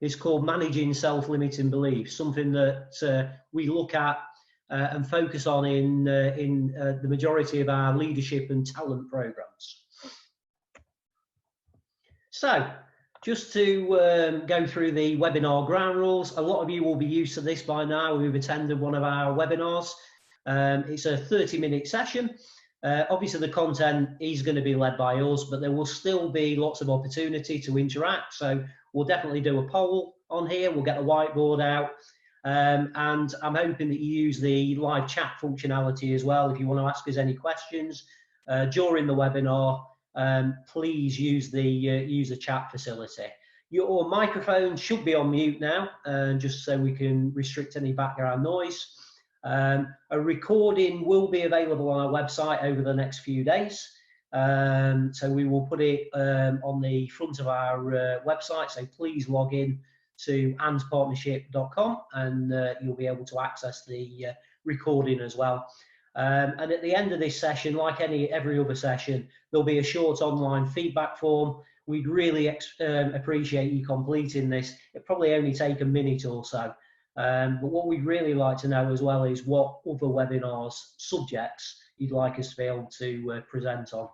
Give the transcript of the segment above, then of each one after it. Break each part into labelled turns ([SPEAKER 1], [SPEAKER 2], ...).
[SPEAKER 1] is called Managing Self-Limiting Beliefs, something that we look at and focus on in the majority of our leadership and talent programs. So, just to go through the webinar ground rules, a lot of you will be used to this by now who've attended one of our webinars. It's a 30-minute session. Obviously, the content is going to be led by us, but there will still be lots of opportunity to interact. So we'll definitely do a poll on here. We'll get the whiteboard out. And I'm hoping that you use the live chat functionality as well. If you want to ask us any questions during the webinar, please use the chat facility. Your microphone should be on mute now, just so we can restrict any background noise. A recording will be available on our website over the next few days. So we will put it on the front of our website. So please log in to andspartnership.com and you'll be able to access the recording as well. And at the end of this session, like every other session, there'll be a short online feedback form. We'd really appreciate you completing this. It'll probably only take a minute or so. But what we'd really like to know as well is what other webinars subjects you'd like us to be able to present on.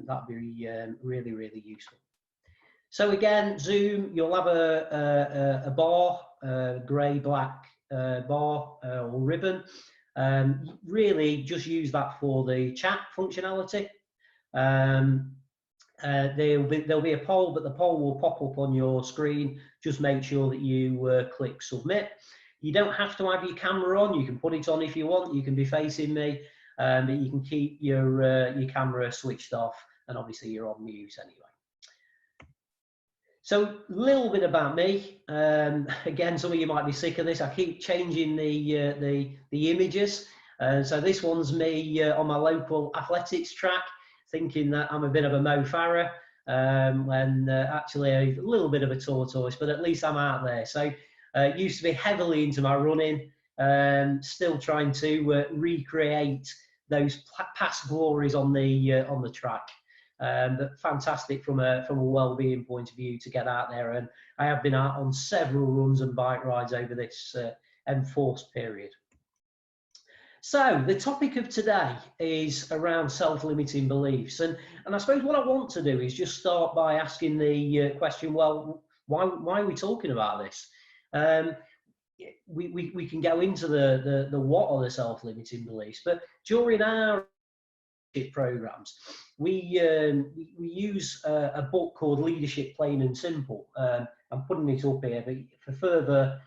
[SPEAKER 1] That'd be really, really useful. So again, Zoom, you'll have a bar, grey-black bar or ribbon. Really just use that for the chat functionality. There'll be a poll, but the poll will pop up on your screen. Just make sure that you click submit. You don't have to have your camera on. You can put it on if you want. You can be facing me, but you can keep your camera switched off, and obviously you're on mute anyway. So a little bit about me. Again, some of you might be sick of this. I keep changing the images. So this one's me on my local athletics track, thinking that I'm a bit of a Mo Farah, when actually a little bit of a tortoise, but at least I'm out there. So used to be heavily into my running, still trying to recreate those past glories on the track. But fantastic from a well-being point of view to get out there, and I have been out on several runs and bike rides over this enforced period. So the topic of today is around self-limiting beliefs, and I suppose what I want to do is just start by asking the question, well, why are we talking about this? We can go into the what are the self-limiting beliefs, but during our programs we use a book called Leadership Plain and Simple. I'm putting it up here, but for further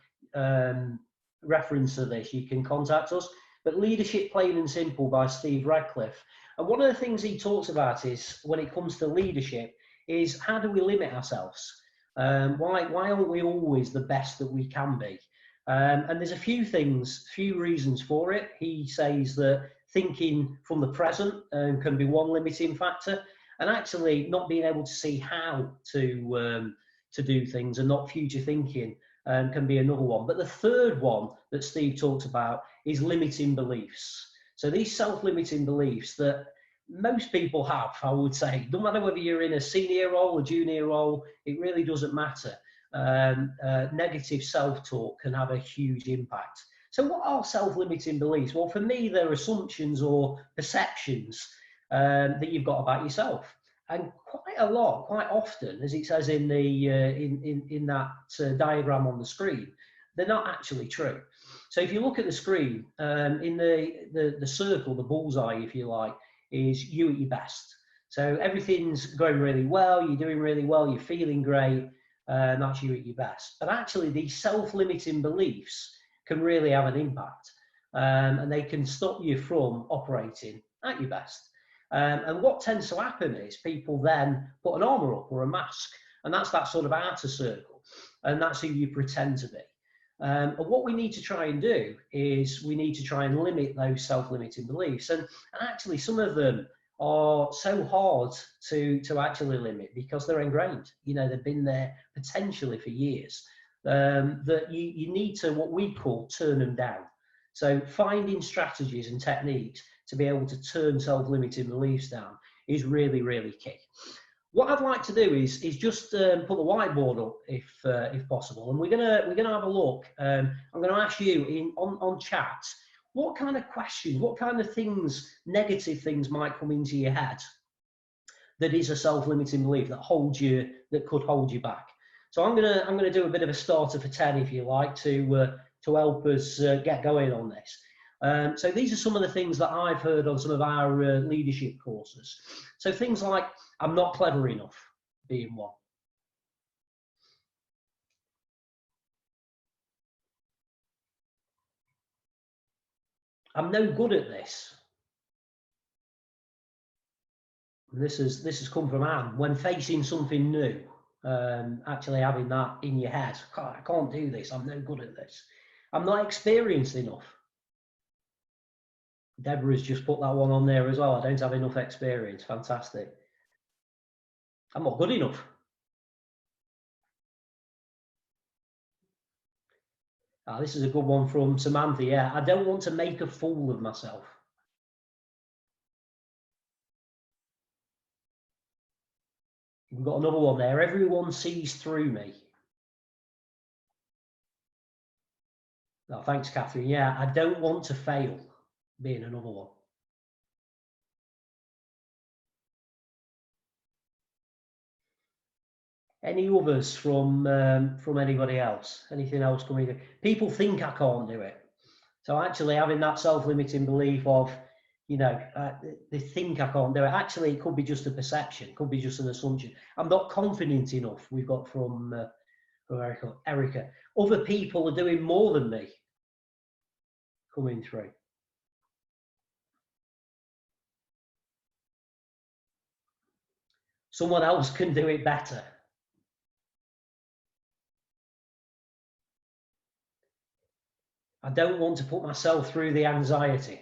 [SPEAKER 1] reference to this you can contact us. But Leadership Plain and Simple by Steve Radcliffe. And one of the things he talks about is, when it comes to leadership, is how do we limit ourselves? Why aren't we always the best that we can be? And there's a few reasons for it. He says that thinking from the present can be one limiting factor, and actually not being able to see how to do things and not future thinking can be another one. But the third one that Steve talked about is limiting beliefs. So these self-limiting beliefs that most people have, I would say, no matter whether you're in a senior role or junior role, it really doesn't matter. Negative self-talk can have a huge impact. So what are self-limiting beliefs? Well, for me, they're assumptions or perceptions that you've got about yourself. And quite often, as it says in the in that diagram on the screen, they're not actually true. So if you look at the screen, in the circle, the bullseye, if you like, is you at your best. So everything's going really well, you're doing really well, you're feeling great, that's you at your best. But actually, these self-limiting beliefs can really have an impact, and they can stop you from operating at your best. And what tends to happen is people then put an armor up or a mask, and that's that sort of outer circle, and that's who you pretend to be. And what we need to try and do is we need to try and limit those self-limiting beliefs, and actually some of them are so hard to actually limit because they're ingrained. You know, they've been there potentially for years, that you need to, what we call, turn them down. So finding strategies and techniques to be able to turn self-limiting beliefs down is really, really key. What I'd like to do is just put the whiteboard up if possible, and we're gonna have a look. I'm gonna ask you on chat what kind of questions, what kind of things, negative things might come into your head that is a self-limiting belief that could hold you back. So I'm gonna do a bit of a starter for 10, if you like, to help us get going on this. So these are some of the things that I've heard on some of our leadership courses. So things like, I'm not clever enough, being one. I'm no good at this. And this has come from Anne. When facing something new, actually having that in your head, I can't do this, I'm no good at this. I'm not experienced enough. Deborah's just put that one on there as well. I don't have enough experience. Fantastic. I'm not good enough. This is a good one from Samantha. Yeah, I don't want to make a fool of myself. We've got another one there. Everyone sees through me. Oh, thanks, Catherine. Yeah, I don't want to fail, being another one. Any others from anybody else? Anything else coming in? People think I can't do it. So actually having that self-limiting belief of, they think I can't do it. Actually, it could be just a perception. It could be just an assumption. I'm not confident enough. We've got from Erica. Other people are doing more than me. Coming through. Someone else can do it better. I don't want to put myself through the anxiety.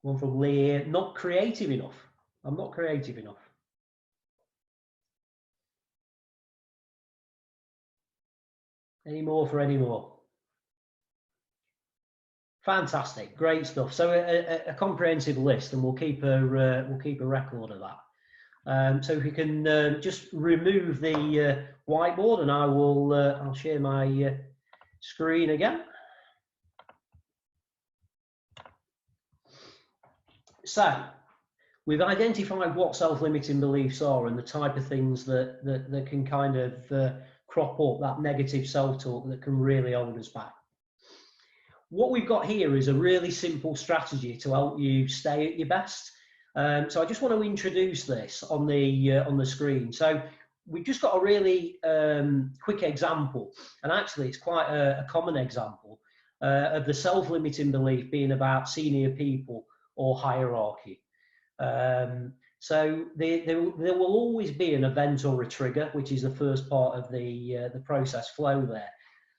[SPEAKER 1] One from Lee, not creative enough. I'm not creative enough. Any more for any more? Fantastic, great stuff. So a comprehensive list, and we'll keep a record of that. So if we can just remove the whiteboard, and I'll share my screen again. So we've identified what self-limiting beliefs are and the type of things that can kind of crop up, that negative self-talk that can really hold us back. What we've got here is a really simple strategy to help you stay at your best. So I just want to introduce this on the screen. So we've just got a really quick example, and actually it's quite a common example of the self-limiting belief being about senior people or hierarchy. So there will always be an event or a trigger, which is the first part of the process flow there.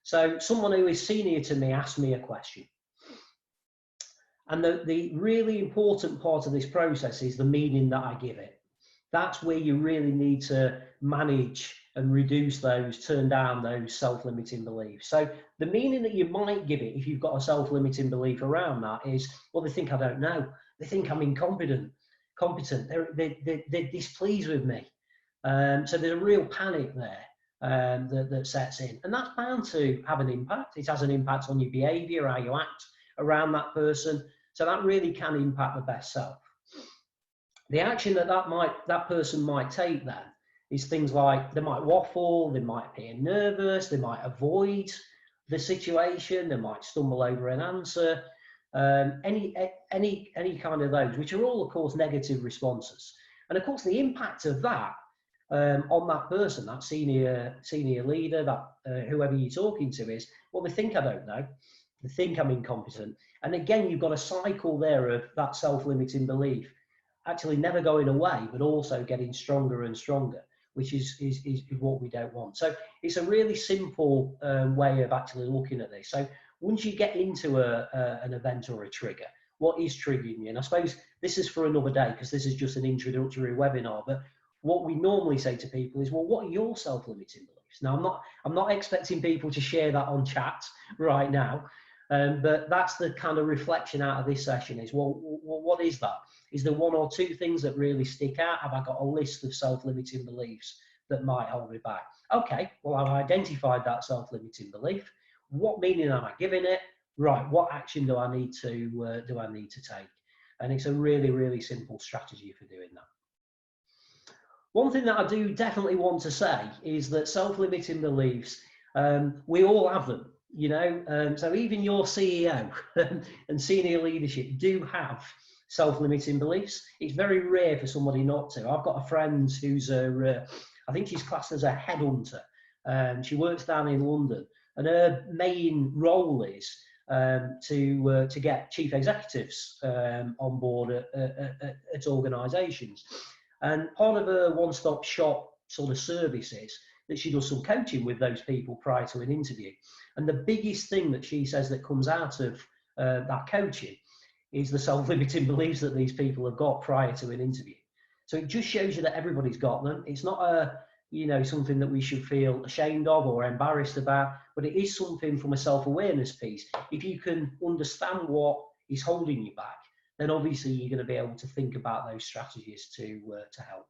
[SPEAKER 1] So someone who is senior to me asked me a question. And the really important part of this process is the meaning that I give it. That's where you really need to manage and reduce those, turn down those self-limiting beliefs. So the meaning that you might give it, if you've got a self-limiting belief around that, is, well, they think I don't know. They think I'm incompetent. They're displeased with me. So there's a real panic there that sets in. And that's bound to have an impact. It has an impact on your behavior, how you act around that person. So that really can impact the best self. The action that person might take then is things like they might waffle, they might appear nervous, they might avoid the situation, they might stumble over an answer, any kind of those, which are all, of course, negative responses. And of course, the impact of that on that person, that senior leader, that whoever you're talking to, is, well, they think I don't know, they think I'm incompetent. And again, you've got a cycle there of that self-limiting belief actually never going away, but also getting stronger and stronger, which is what we don't want. So it's a really simple way of actually looking at this. So once you get into an event or a trigger, what is triggering you? And I suppose this is for another day, because this is just an introductory webinar, but what we normally say to people is, well, what are your self-limiting beliefs? Now, I'm not expecting people to share that on chat right now, But that's the kind of reflection out of this session is, well, what is that? Is there one or two things that really stick out? Have I got a list of self-limiting beliefs that might hold me back? Okay, well, I've identified that self-limiting belief. What meaning am I giving it? Right, what action do I need to take? And it's a really, really simple strategy for doing that. One thing that I do definitely want to say is that self-limiting beliefs, we all have them, you know. So even your CEO and senior leadership do have self-limiting beliefs. It's very rare for somebody not to. I've got a friend who's I think she's classed as a headhunter. She works down in London, and her main role is to get chief executives on board at organisations. And part of her one-stop shop sort of service is that she does some coaching with those people prior to an interview. And the biggest thing that she says that comes out of that coaching is the self-limiting beliefs that these people have got prior to an interview. So it just shows you that everybody's got them. It's not something that we should feel ashamed of or embarrassed about, but it is something from a self-awareness piece. If you can understand what is holding you back, then obviously you're going to be able to think about those strategies to help.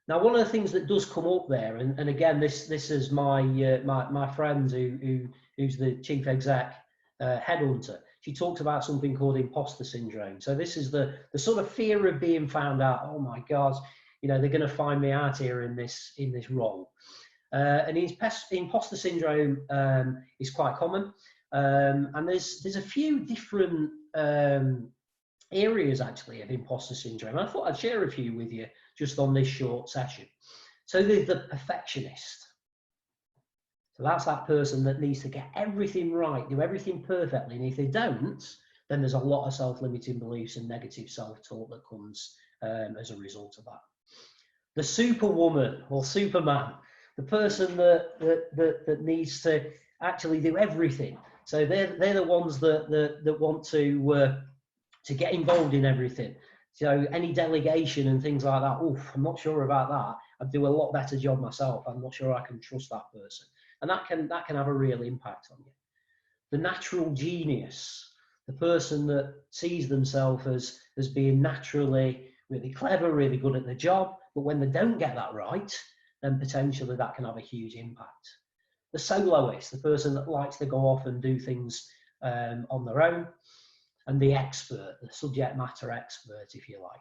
[SPEAKER 1] Now, one of the things that does come up there, and again, this is my friend who's the chief exec headhunter. She talks about something called imposter syndrome. So this is the sort of fear of being found out. Oh my God, you know, they're going to find me out here in this role. And imposter syndrome is quite common. And there's a few different areas actually of imposter syndrome. I thought I'd share a few with you just on this short session. So there's the perfectionist. So that's that person that needs to get everything right, do everything perfectly. And if they don't, then there's a lot of self-limiting beliefs and negative self-talk that comes as a result of that. The superwoman or superman, the person that needs to actually do everything. So they're the ones that want to get involved in everything. So any delegation and things like that, I'm not sure about that. I'd do a lot better job myself. I'm not sure I can trust that person. And that can have a real impact on you. The natural genius, the person that sees themselves as being naturally really clever, really good at the job, but when they don't get that right, then potentially that can have a huge impact. The soloist, the person that likes to go off and do things on their own. And the expert, the subject matter expert, if you like.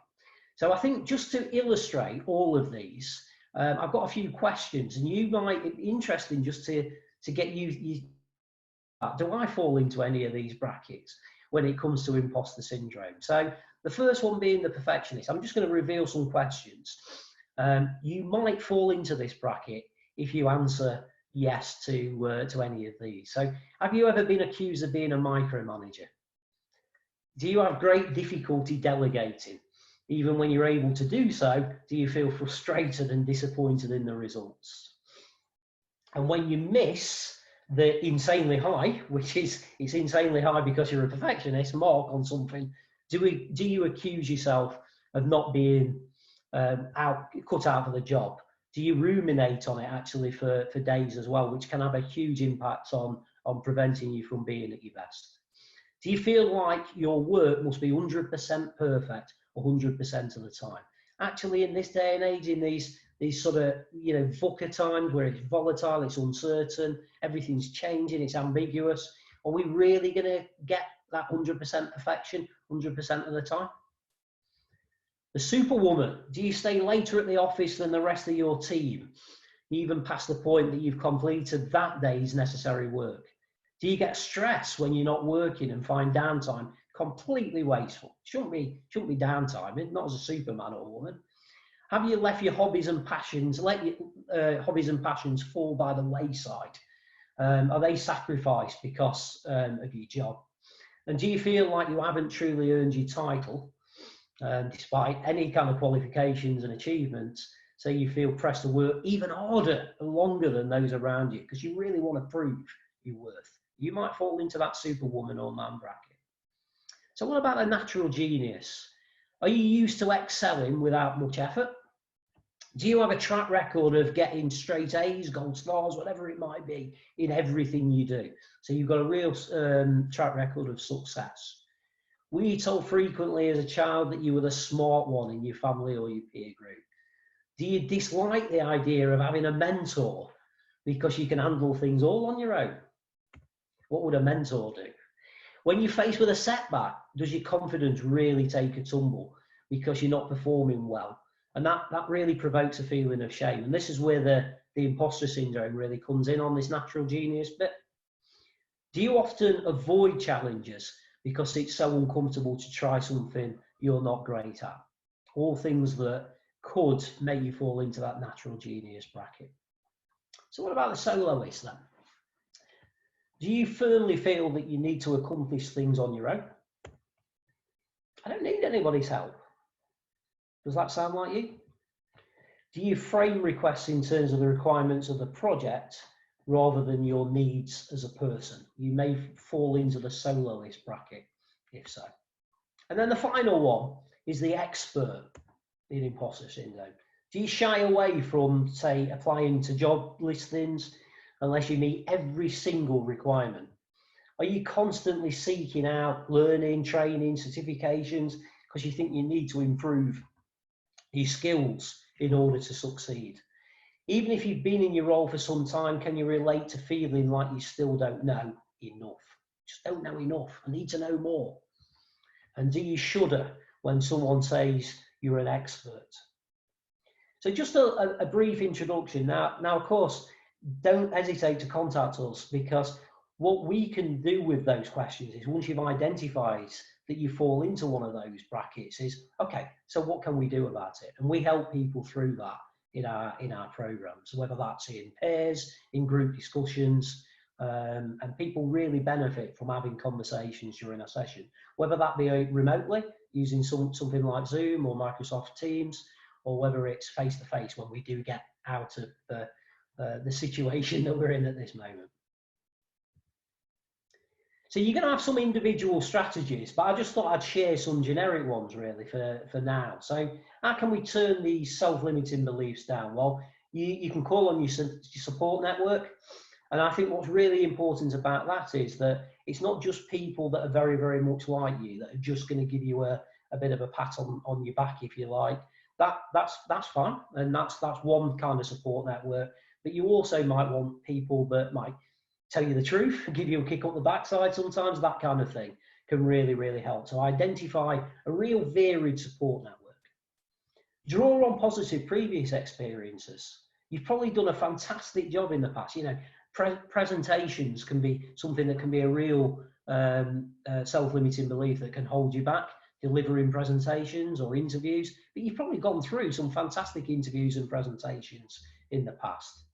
[SPEAKER 1] So I think just to illustrate all of these, I've got a few questions, and you might, it'd be interesting just to get you, do I fall into any of these brackets when it comes to imposter syndrome? So the first one being the perfectionist. I'm just going to reveal some questions. You might fall into this bracket if you answer yes to any of these. So have you ever been accused of being a micromanager? Do you have great difficulty delegating? Even when you're able to do so, do you feel frustrated and disappointed in the results? And when you miss the insanely high, which is it's insanely high because you're a perfectionist, mark on something, do you accuse yourself of not being cut out for the job? Do you ruminate on it actually for days as well, which can have a huge impact on preventing you from being at your best? Do you feel like your work must be 100% perfect 100% of the time? Actually, in this day and age, in these sort of, you know, VUCA times where it's volatile, it's uncertain, everything's changing, it's ambiguous, are we really going to get that 100% perfection 100% of the time? The superwoman, do you stay later at the office than the rest of your team, even past the point that you've completed that day's necessary work? Do you get stressed when you're not working and find downtime completely wasteful? Shouldn't be downtime, not as a superman or woman. Have you left your hobbies and passions, hobbies and passions fall by the wayside? Are they sacrificed because of your job? And do you feel like you haven't truly earned your title, despite any kind of qualifications and achievements? So you feel pressed to work even harder and longer than those around you because you really want to prove your worth. You might fall into that superwoman or man bracket. So what about a natural genius? Are you used to excelling without much effort? Do you have a track record of getting straight A's, gold stars, whatever it might be, in everything you do? So you've got a real track record of success. Were you told frequently as a child that you were the smart one in your family or your peer group? Do you dislike the idea of having a mentor because you can handle things all on your own? What would a mentor do? When you're faced with a setback, does your confidence really take a tumble because you're not performing well? And that really provokes a feeling of shame. And this is where the imposter syndrome really comes in on this natural genius bit. Do you often avoid challenges because it's so uncomfortable to try something you're not great at? All things that could make you fall into that natural genius bracket. So what about the soloist then? Do you firmly feel that you need to accomplish things on your own? I don't need anybody's help. Does that sound like you? Do you frame requests in terms of the requirements of the project rather than your needs as a person? You may fall into the soloist bracket, if so. And then the final one is the expert in imposter syndrome. Do you shy away from, say, applying to job listings unless you meet every single requirement? Are you constantly seeking out learning, training, certifications because you think you need to improve your skills in order to succeed? Even if you've been in your role for some time, can you relate to feeling like you still don't know enough? Just don't know enough. I need to know more. And do you shudder when someone says you're an expert? So just a brief introduction. Now, of course, don't hesitate to contact us, because what we can do with those questions is, once you've identified that you fall into one of those brackets, is, okay, so what can we do about it? And we help people through that in our programs, whether that's in pairs, in group discussions, and people really benefit from having conversations during a session, whether that be remotely using something like Zoom or Microsoft Teams, or whether it's face-to-face when we do get out of the situation that we're in at this moment. So you're going to have some individual strategies, but I just thought I'd share some generic ones really for now. So how can we turn these self-limiting beliefs down? Well, you can call on your support network. And I think what's really important about that is that it's not just people that are very, very much like you that are just going to give you a bit of a pat on your back, if you like. That's fine, and that's one kind of support network. But you also might want people that might tell you the truth, give you a kick up the backside sometimes. That kind of thing can really, really help. So identify a real varied support network. Draw on positive previous experiences. You've probably done a fantastic job in the past. You know, presentations can be something that can be a real self-limiting belief that can hold you back, delivering presentations or interviews. But you've probably gone through some fantastic interviews and presentations in the past.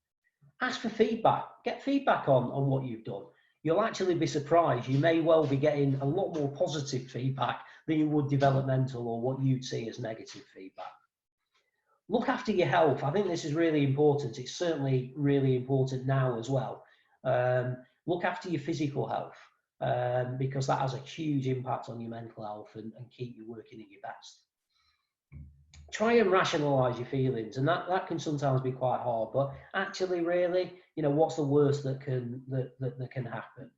[SPEAKER 1] Ask for feedback. Get feedback on what you've done. You'll actually be surprised. You may well be getting a lot more positive feedback than you would developmental or what you'd see as negative feedback. Look after your health. I think this is really important. It's certainly really important now as well. Look after your physical health, because that has a huge impact on your mental health and keep you working at your best. Try and rationalize your feelings, and that can sometimes be quite hard, but actually really, you know, what's the worst that can happen?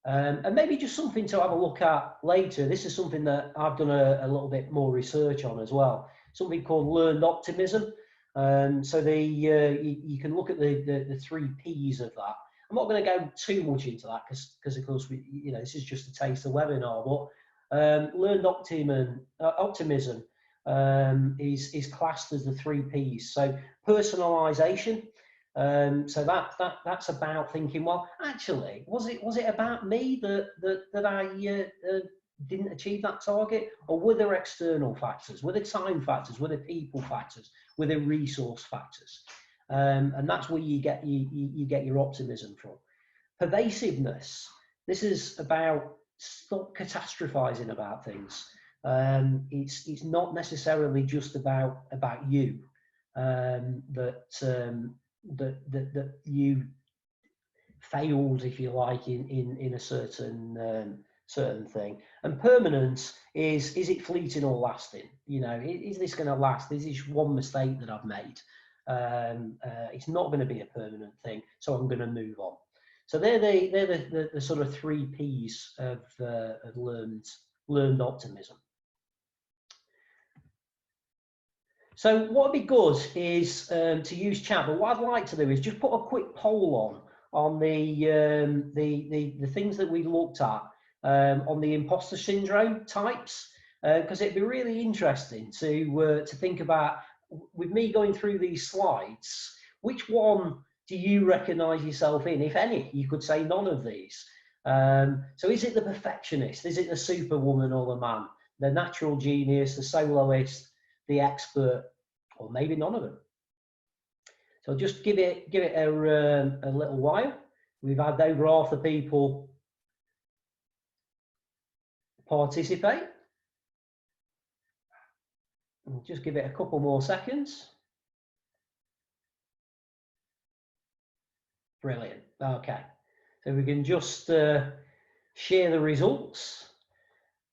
[SPEAKER 1] And maybe just something to have a look at later. This is something that I've done a little bit more research on as well. Something called learned optimism. So you can look at the 3 P's of that. I'm not going to go too much into that because of course this is just a taste of the webinar. But learned optimism is classed as the 3 P's. So personalization. So that's about thinking, well, actually, was it about me that I didn't achieve that target, or were there external factors? Were there time factors? Were there people factors? Were there resource factors? And that's where you get your optimism from. Pervasiveness. This is about stop catastrophizing about things. It's not necessarily just about you. That you failed, if you like, in a certain certain thing. And permanence is it fleeting or lasting? You know, is this going to last? Is this one mistake that I've made? It's not going to be a permanent thing, so I'm going to move on. So they're the sort of 3 P's of learned optimism. So what would be good is to use chat, but what I'd like to do is just put a quick poll on the things that we looked at on the imposter syndrome types, because it'd be really interesting to think about, with me going through these slides, which one do you recognise yourself in, if any? You could say none of these. So is it the perfectionist? Is it the superwoman or the man? The natural genius, the soloist, the expert, or maybe none of them? So just give it a little while. We've had over half the people participate. And just give it a couple more seconds. Brilliant. Okay. So we can just share the results.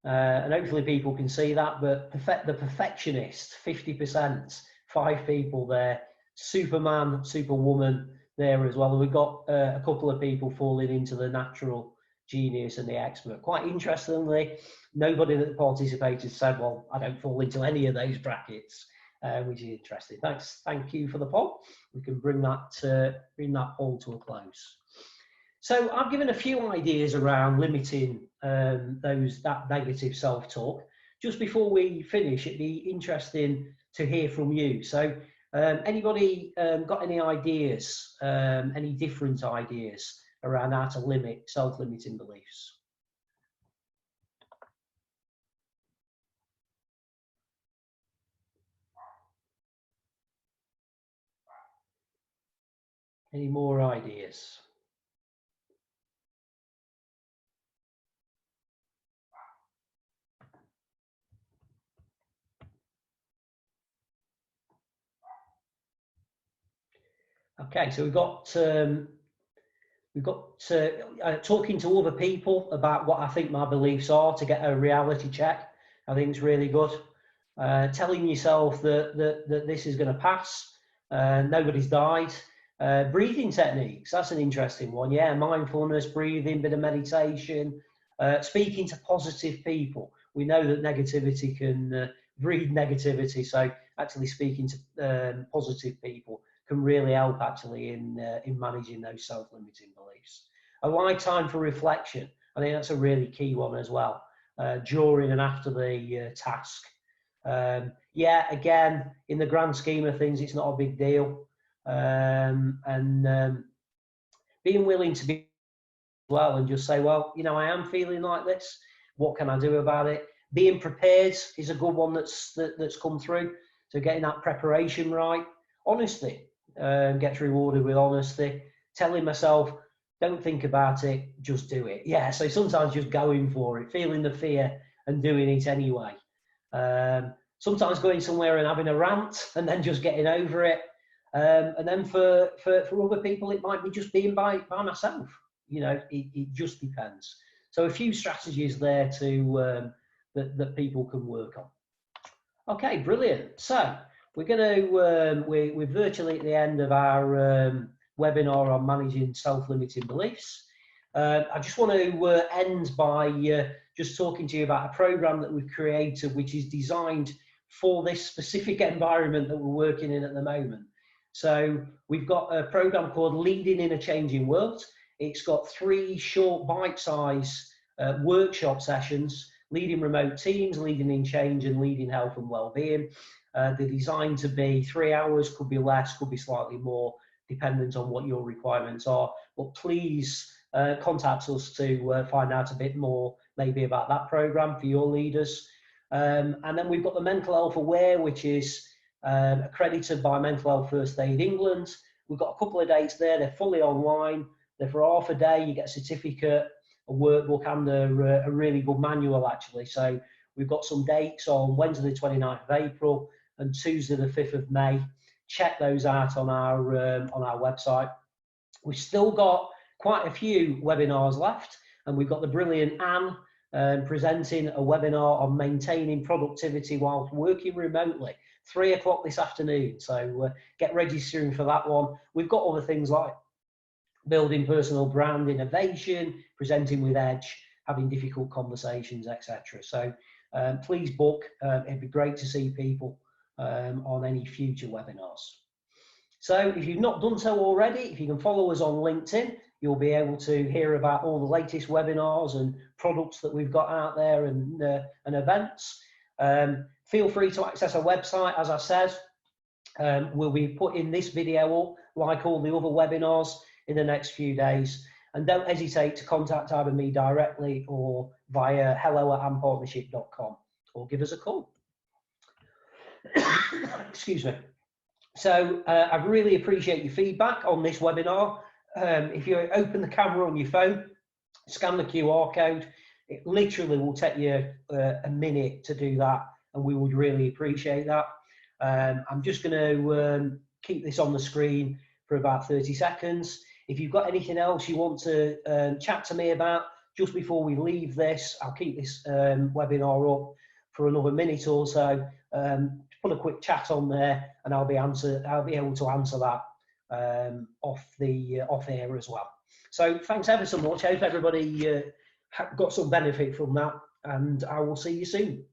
[SPEAKER 1] And hopefully people can see that, but the perfectionist, 50%, 5 people there, Superman, Superwoman there as well. And we've got a couple of people falling into the natural genius and the expert. Quite interestingly, nobody that participated said, well, I don't fall into any of those brackets, which is interesting. Thank you for the poll. We can bring that poll to a close. So I've given a few ideas around limiting that negative self-talk. Just before we finish, it'd be interesting to hear from you. So anybody got any ideas, any different ideas around how to limit self-limiting beliefs? Any more ideas? Okay, so we've got talking to other people about what I think my beliefs are to get a reality check. I think it's really good. Telling yourself that this is going to pass. Nobody's died. Breathing techniques, that's an interesting one. Yeah, mindfulness, breathing, bit of meditation, speaking to positive people. We know that negativity can breed negativity, so actually speaking to positive people can really help actually in managing those self-limiting beliefs. A lifetime for reflection. I think that's a really key one as well, during and after the task. Yeah, again, in the grand scheme of things, it's not a big deal. Being willing to be well and just say, well, you know, I am feeling like this. What can I do about it? Being prepared is a good one that's come through. So getting that preparation right. Honesty gets rewarded with honesty. Telling myself, don't think about it, just do it. Yeah, so sometimes just going for it, feeling the fear and doing it anyway. Sometimes going somewhere and having a rant and then just getting over it. And then for other people, it might be just being by myself. You know, it just depends. So a few strategies there to that people can work on. Okay, brilliant. So we're going to we're virtually at the end of our webinar on managing self-limiting beliefs. I just want to end by just talking to you about a program that we've created, which is designed for this specific environment that we're working in at the moment. So we've got a program called Leading in a Changing World. It's got 3 short bite-sized workshop sessions, leading remote teams, leading in change, and leading health and well-being. They're designed to be 3 hours, could be less, could be slightly more, dependent on what your requirements are. But please contact us to find out a bit more, maybe about that program for your leaders. And then we've got the Mental Health Aware, which is accredited by Mental Health First Aid England. We've got a couple of dates there. They're fully online. They're for half a day. You get a certificate, a workbook, and a really good manual, actually. So we've got some dates on Wednesday the 29th of April and Tuesday the 5th of May. Check those out on our website. We've still got quite a few webinars left, and we've got the brilliant Anne presenting a webinar on maintaining productivity while working remotely, 3 o'clock this afternoon. So get registering for that one. We've got other things like building personal brand innovation, presenting with edge, having difficult conversations, etc. So please book. It'd be great to see people on any future webinars. So if you've not done so already, if you can follow us on LinkedIn, you'll be able to hear about all the latest webinars and products that we've got out there and events. Feel free to access our website, as I said. We'll be putting this video up, like all the other webinars, in the next few days. And don't hesitate to contact either me directly or via hello@ampartnership.com, or give us a call. Excuse me. So I really appreciate your feedback on this webinar. If you open the camera on your phone, scan the QR code, it literally will take you a minute to do that, and we would really appreciate that. I'm just going to keep this on the screen for about 30 seconds. If you've got anything else you want to chat to me about just before we leave this, I'll keep this webinar up for another minute or so. Put a quick chat on there, and I'll be able to answer that off air as well. So thanks ever so much. I hope everybody got some benefit from that, and I will see you soon.